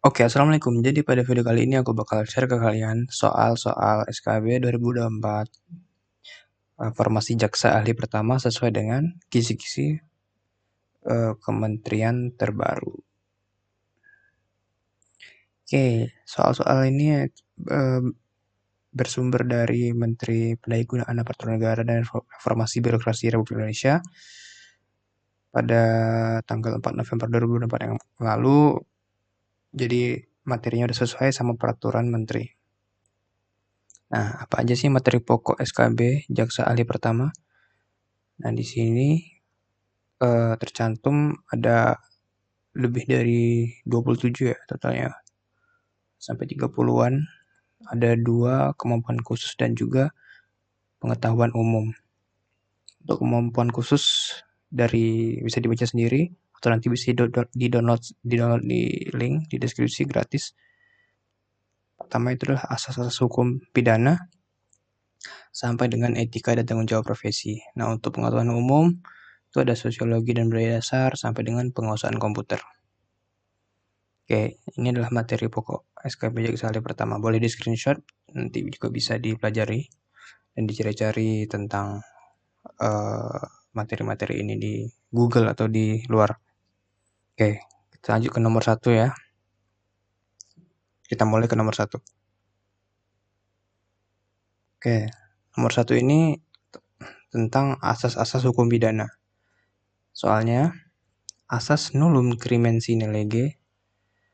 Oke, assalamualaikum. Jadi pada video kali ini aku bakal share ke kalian soal-soal SKB 2024 formasi jaksa ahli pertama sesuai dengan kisi-kisi kementerian terbaru. Oke, soal-soal ini bersumber dari Menteri Pendayaan Aparatur Negara dan Reformasi Birokrasi Republik Indonesia pada tanggal 4 November 2024 yang lalu. Jadi materinya udah sesuai sama peraturan menteri. Nah, apa aja sih materi pokok SKB Jaksa Ahli Pertama? Nah, di sini tercantum ada lebih dari 27 ya totalnya. Sampai 30-an. Ada 2 kemampuan khusus dan juga pengetahuan umum. Untuk kemampuan khusus bisa dibaca sendiri atau nanti bisa di-download di link di deskripsi gratis. Pertama itu adalah asas-asas hukum pidana sampai dengan etika dan tanggung jawab profesi. Nah, untuk pengetahuan umum itu ada sosiologi dan budaya dasar sampai dengan penguasaan komputer. Oke, ini adalah materi pokok SKB Jaksa Ahli Pertama. Boleh di screenshot, nanti juga bisa dipelajari dan dicari-cari tentang materi-materi ini di Google atau di luar. Oke, kita lanjut ke nomor 1 ya. Kita mulai ke nomor 1. Oke, nomor 1 ini tentang asas-asas hukum pidana. Soalnya, asas nullum crimen sine lege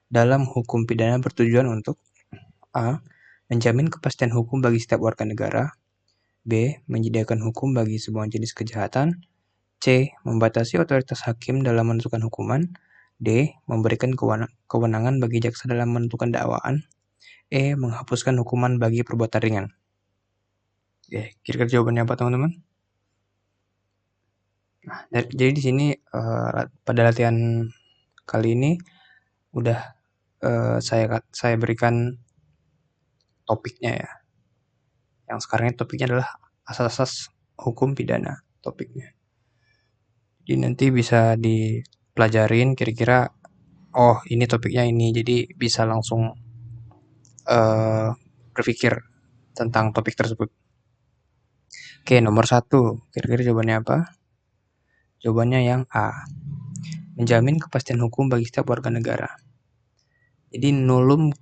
dalam hukum pidana bertujuan untuk A. Menjamin kepastian hukum bagi setiap warga negara. B. Menyediakan hukum bagi semua jenis kejahatan. C. Membatasi otoritas hakim dalam menentukan hukuman. D. Memberikan kewenangan bagi jaksa dalam menentukan dakwaan. E. Menghapuskan hukuman bagi perbuatan ringan. Oke, kira-kira jawabannya apa teman-teman? Nah, jadi di sini pada latihan kali ini udah saya berikan topiknya ya. Yang sekarang ini topiknya adalah asas-asas hukum pidana topiknya. Jadi nanti bisa dipelajarin kira-kira oh ini topiknya ini, jadi bisa langsung berpikir tentang topik tersebut. Oke, nomor 1 kira-kira jawabannya apa? Jawabannya yang A. Menjamin kepastian hukum bagi setiap warga negara. Jadi nullum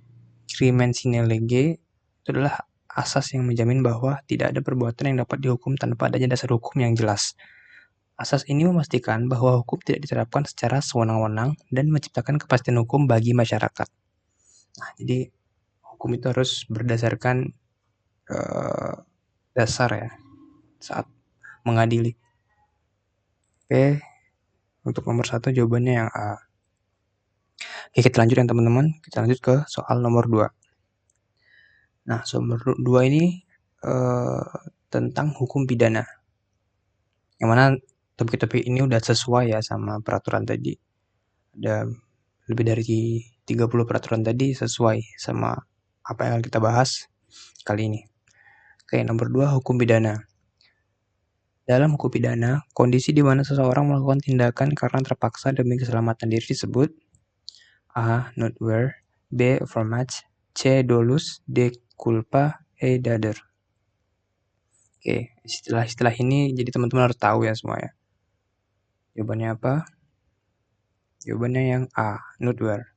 crimen sine lege itu adalah asas yang menjamin bahwa tidak ada perbuatan yang dapat dihukum tanpa adanya dasar hukum yang jelas. Asas ini memastikan bahwa hukum tidak diterapkan secara sewenang-wenang dan menciptakan kepastian hukum bagi masyarakat. Nah, jadi hukum itu harus berdasarkan dasar ya saat mengadili. Oke, untuk nomor 1 jawabannya yang A. Oke, kita lanjut ya teman-teman. Kita lanjut ke soal nomor 2. Nah, soal nomor 2 ini tentang hukum pidana. Yang mana topik-topik ini udah sesuai ya sama peraturan tadi. Ada lebih dari 30 peraturan tadi sesuai sama apa yang kita bahas kali ini. Oke, nomor 2 hukum pidana. Dalam hukum pidana, kondisi di mana seseorang melakukan tindakan karena terpaksa demi keselamatan diri disebut A. Not where, B. Overmatch, C. Dolus, D. Culpa, E. Dader. Oke, istilah-istilah ini jadi teman-teman harus tahu ya semua ya. Jawabannya apa? Jawabannya yang A. Not where.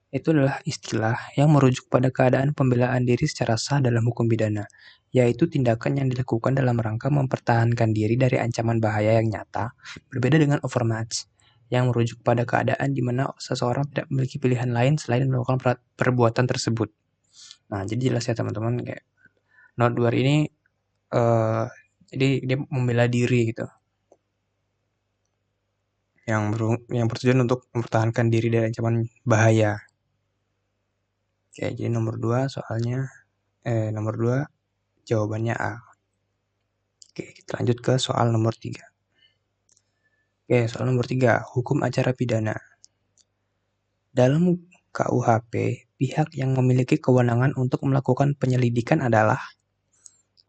Itu adalah istilah yang merujuk pada keadaan pembelaan diri secara sah dalam hukum pidana, yaitu tindakan yang dilakukan dalam rangka mempertahankan diri dari ancaman bahaya yang nyata, berbeda dengan overmatch, yang merujuk pada keadaan di mana seseorang tidak memiliki pilihan lain selain melakukan perbuatan tersebut. Nah, jadi jelas ya teman-teman, kayak not where ini jadi dia membela diri gitu, yang bertujuan untuk mempertahankan diri dari ancaman bahaya. Oke, jadi nomor 2 jawabannya A. Oke, kita lanjut ke soal nomor 3. Oke, soal nomor 3, hukum acara pidana. Dalam KUHP, pihak yang memiliki kewenangan untuk melakukan penyelidikan adalah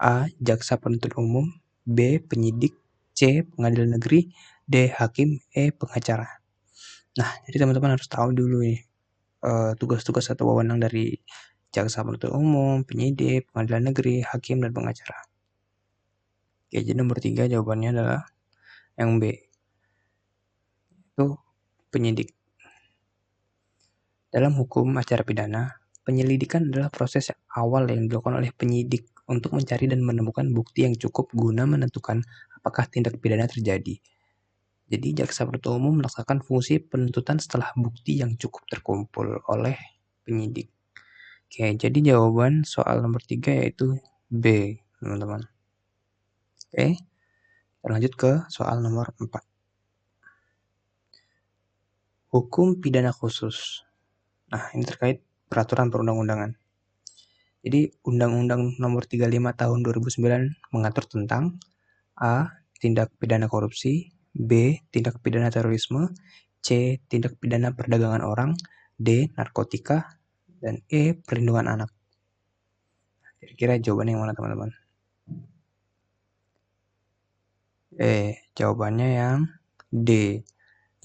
A. Jaksa penuntut umum, B. Penyidik, C. Pengadilan negeri, D. Hakim, E. Pengacara. Nah, jadi teman-teman harus tahu dulu nih tugas-tugas atau wewenang dari jaksa penuntut umum, penyidik, pengadilan negeri, hakim, dan pengacara. Oke, jadi nomor 3 jawabannya adalah yang B. Itu penyidik. Dalam hukum acara pidana, penyelidikan adalah proses awal yang dilakukan oleh penyidik untuk mencari dan menemukan bukti yang cukup guna menentukan apakah tindak pidana terjadi. Jadi jaksa penuntut umum melaksanakan fungsi penuntutan setelah bukti yang cukup terkumpul oleh penyidik. Oke, jadi jawaban soal nomor 3 yaitu B, teman-teman. Oke, kita lanjut ke soal nomor 4. Hukum pidana khusus. Nah, ini terkait peraturan perundang-undangan. Jadi, Undang-Undang Nomor 35 Tahun 2009 mengatur tentang A. Tindak pidana korupsi, B. Tindak pidana terorisme, C. Tindak pidana perdagangan orang, D. Narkotika, dan E. Perlindungan anak. Kira-kira jawabannya yang mana, teman-teman? Jawabannya yang D.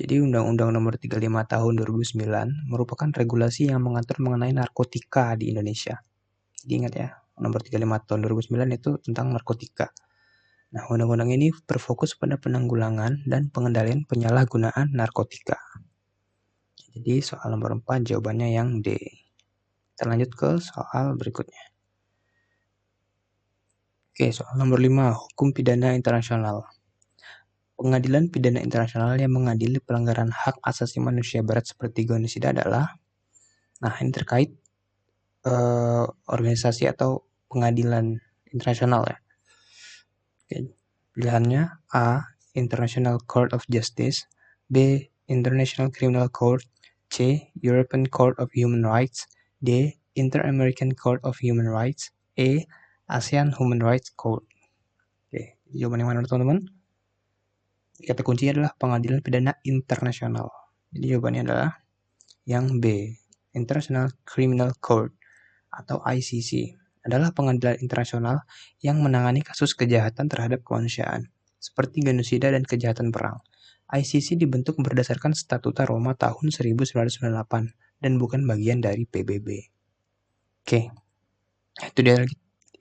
Jadi Undang-Undang Nomor 35 Tahun 2009 merupakan regulasi yang mengatur mengenai narkotika di Indonesia. Jadi ingat ya, Nomor 35 Tahun 2009 itu tentang narkotika. Nah, undang-undang ini berfokus pada penanggulangan dan pengendalian penyalahgunaan narkotika. Jadi soal nomor 4 jawabannya yang D. Kita lanjut ke soal berikutnya. Oke, soal nomor 5, hukum pidana internasional. Pengadilan pidana internasional yang mengadili pelanggaran hak asasi manusia berat seperti genosida adalah, nah ini terkait organisasi atau pengadilan internasional ya. Oke, pilihannya A. International Court of Justice, B. International Criminal Court, C. European Court of Human Rights, D. Inter-American Court of Human Rights, E. ASEAN Human Rights Court. Oke, jawaban yang mana teman-teman? Kata kunci adalah pengadilan pidana internasional. Jadi jawabannya adalah yang B. International Criminal Court atau ICC adalah pengadilan internasional yang menangani kasus kejahatan terhadap kemanusiaan seperti genosida dan kejahatan perang. ICC dibentuk berdasarkan Statuta Roma tahun 1998 dan bukan bagian dari PBB. Oke,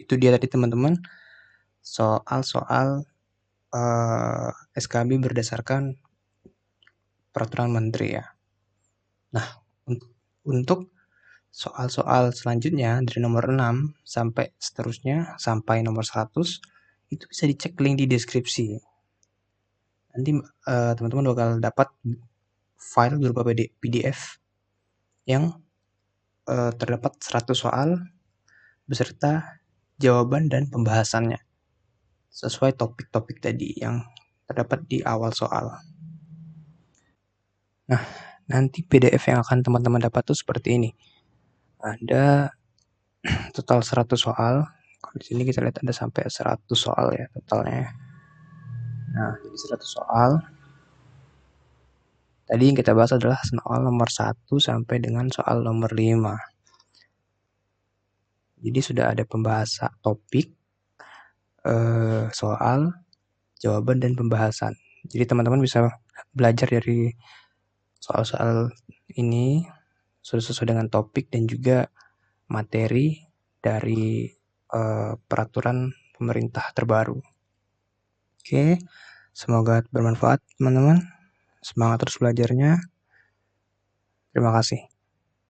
itu dia tadi teman-teman soal-soal SKB berdasarkan peraturan menteri ya. Nah, untuk soal-soal selanjutnya dari nomor 6 sampai seterusnya sampai nomor 100 itu bisa dicek link di deskripsi. Nanti teman-teman bakal dapat file berupa PDF yang terdapat 100 soal beserta jawaban dan pembahasannya sesuai topik-topik tadi yang terdapat di awal soal. Nah, nanti PDF yang akan teman-teman dapat tuh seperti ini. Ada total 100 soal. Kalau di sini kita lihat ada sampai 100 soal ya totalnya. Nah, jadi 100 soal. Tadi yang kita bahas adalah soal nomor 1 sampai dengan soal nomor 5. Jadi sudah ada pembahasan topik, soal, jawaban, dan pembahasan. Jadi teman-teman bisa belajar dari soal-soal ini sudah sesuai dengan topik dan juga materi dari peraturan pemerintah terbaru. Oke, semoga bermanfaat teman-teman. Semangat terus belajarnya. Terima kasih.